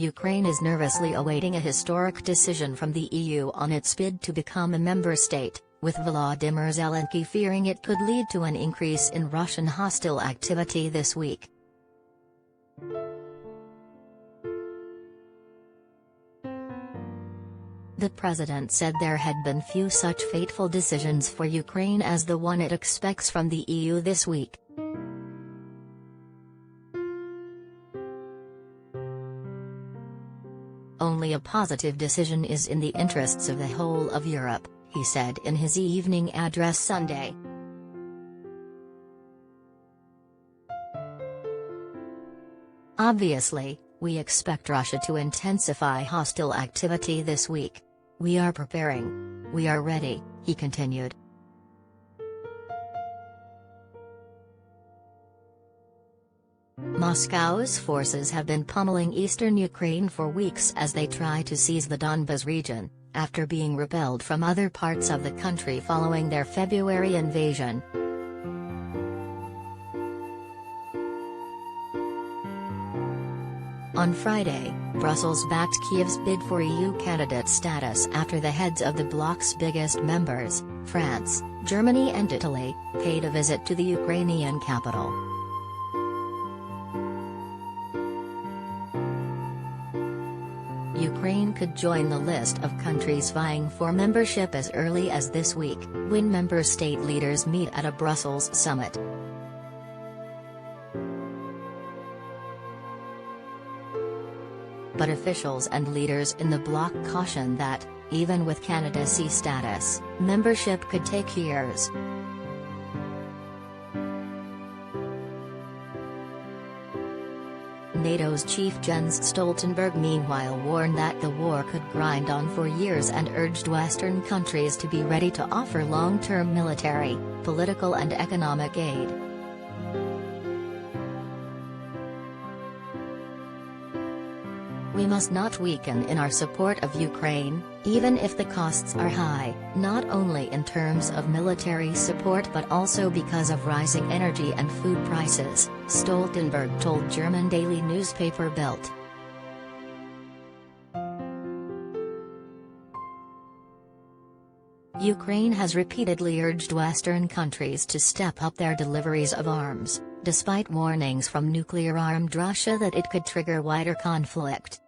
Ukraine is nervously awaiting a historic decision from the EU on its bid to become a member state, with Volodymyr Zelensky fearing it could lead to an increase in Russian hostile activity this week. The president said there had been few such fateful decisions for Ukraine as the one it expects from the EU this week. Only a positive decision is in the interests of the whole of Europe, he said in his evening address Sunday. Obviously, we expect Russia to intensify hostile activity this week. We are preparing. We are ready, he continued. Moscow's forces have been pummeling eastern Ukraine for weeks as they try to seize the Donbas region, after being repelled from other parts of the country following their February invasion. On Friday, Brussels backed Kyiv's bid for EU candidate status after the heads of the bloc's biggest members, France, Germany and Italy, paid a visit to the Ukrainian capital. Ukraine could join the list of countries vying for membership as early as this week, when member state leaders meet at a Brussels summit. But officials and leaders in the bloc caution that, even with candidacy status, membership could take years. NATO's chief Jens Stoltenberg meanwhile warned that the war could grind on for years and urged Western countries to be ready to offer long-term military, political and economic aid. We must not weaken in our support of Ukraine, even if the costs are high, not only in terms of military support but also because of rising energy and food prices, Stoltenberg told German daily newspaper Bild. Ukraine has repeatedly urged Western countries to step up their deliveries of arms, despite warnings from nuclear-armed Russia that it could trigger wider conflict.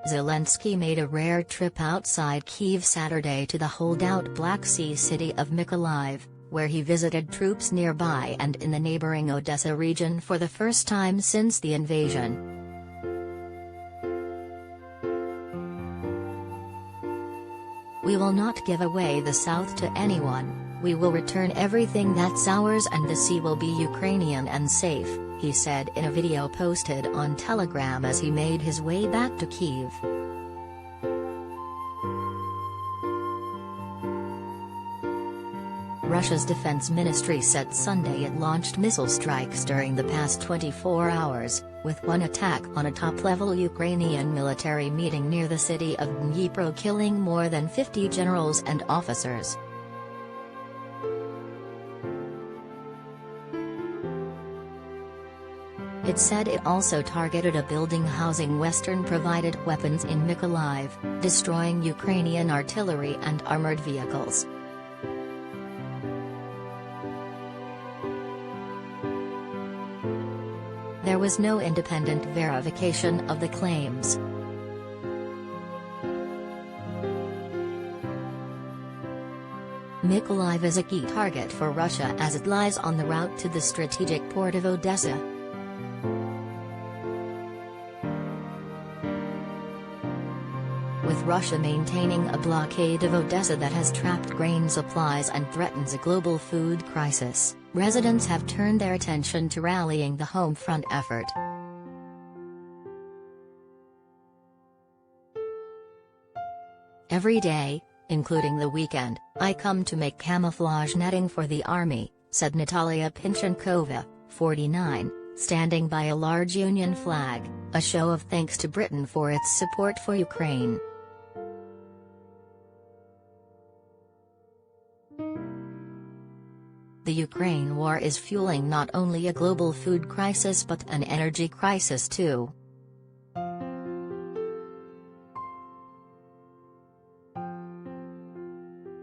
Zelensky made a rare trip outside Kyiv Saturday to the holdout Black Sea city of Mykolaiv, where he visited troops nearby and in the neighboring Odessa region for the first time since the invasion. We will not give away the south to anyone, we will return everything that's ours and the sea will be Ukrainian and safe, he said in a video posted on Telegram as he made his way back to Kyiv. Russia's defense ministry said Sunday it launched missile strikes during the past 24 hours, with one attack on a top-level Ukrainian military meeting near the city of Dnipro killing more than 50 generals and officers. It said it also targeted a building housing Western-provided weapons in Mykolaiv, destroying Ukrainian artillery and armored vehicles. There was no independent verification of the claims. Mykolaiv is a key target for Russia as it lies on the route to the strategic port of Odessa. With Russia maintaining a blockade of Odessa that has trapped grain supplies and threatens a global food crisis, residents have turned their attention to rallying the home front effort. Every day, including the weekend, I come to make camouflage netting for the army, said Natalia Pinchenkova, 49, standing by a large Union flag, a show of thanks to Britain for its support for Ukraine. The Ukraine war is fueling not only a global food crisis but an energy crisis too.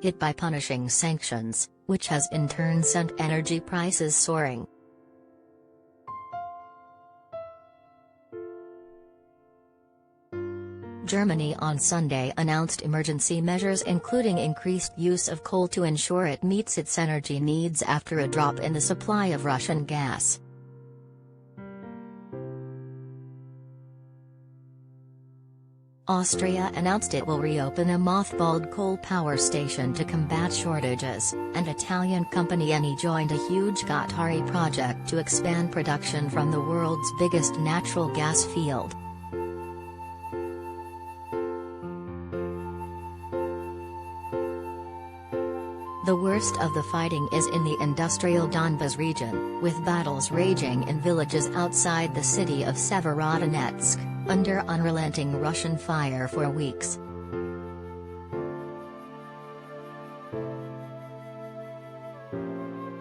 Hit by punishing sanctions, which has in turn sent energy prices soaring. Germany on Sunday announced emergency measures including increased use of coal to ensure it meets its energy needs after a drop in the supply of Russian gas. Austria announced it will reopen a mothballed coal power station to combat shortages, and Italian company Eni joined a huge Qatari project to expand production from the world's biggest natural gas field. The worst of the fighting is in the industrial Donbas region, with battles raging in villages outside the city of Severodonetsk, under unrelenting Russian fire for weeks.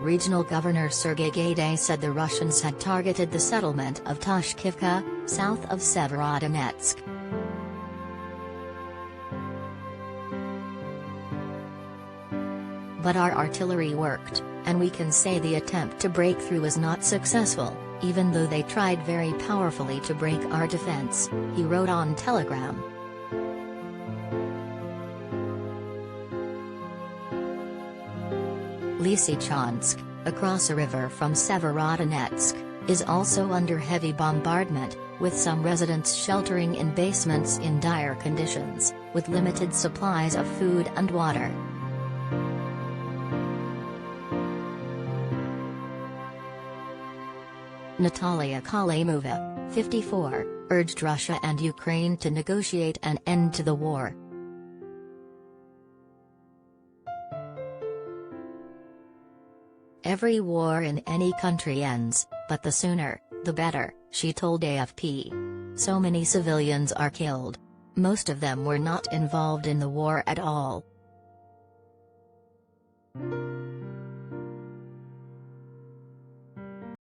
Regional Governor Sergei Gaidai said the Russians had targeted the settlement of Tushkivka, south of Severodonetsk. But our artillery worked, and we can say the attempt to break through was not successful, even though they tried very powerfully to break our defense, he wrote on Telegram. Lysychansk, across a river from Severodonetsk, is also under heavy bombardment, with some residents sheltering in basements in dire conditions, with limited supplies of food and water. Natalia Kalemova, 54, urged Russia and Ukraine to negotiate an end to the war. Every war in any country ends, but the sooner, the better, she told AFP. So many civilians are killed. Most of them were not involved in the war at all.